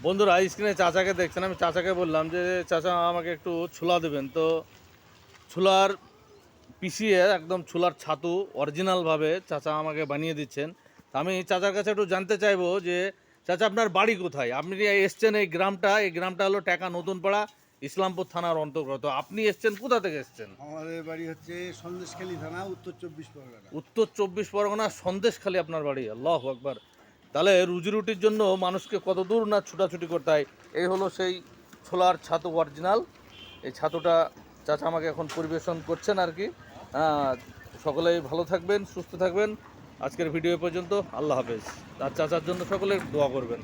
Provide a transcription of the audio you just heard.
বন্ধুরা স্ক্রিনে চাচাকে দেখছেন, আমি চাচাকে বললাম যে চাচা আমাকে একটু ছোলা দেবেন। তো ছোলার পিষিয়ে একদম ছোলার ছাতু অরিজিনালভাবে চাচা আমাকে বানিয়ে দিচ্ছেন। আমি চাচার কাছে একটু জানতে চাইবো যে চাচা আপনার বাড়ি কোথায়? আপনি যে এসছেন এই গ্রামটা হলো টাকা নতুন পাড়া, ইসলামপুর থানার অন্তর্গত। আপনি এসছেন কোথা থেকে এসছেন? আমাদের বাড়ি হচ্ছে সন্দেশখালী থানা, উত্তর 24 পরগনা। উত্তর 24 পরগনা সন্দেশখালী আপনার বাড়ি। আল্লাহু আকবার। তাহলে রুজি রুটির জন্য মানুষকে কত দূর না ছুটাছুটি করতে হয়। এই হলো সেই ছোলার ছাতু অরিজিনাল। এই ছাতুটা চাচা আমাকে এখন পরিবেশন করছেন আর কি। সকলেই ভালো থাকবেন, সুস্থ থাকবেন। আজকের ভিডিও পর্যন্ত। আল্লাহ হাফেজ। আর চাচার জন্য সকলে দোয়া করবেন।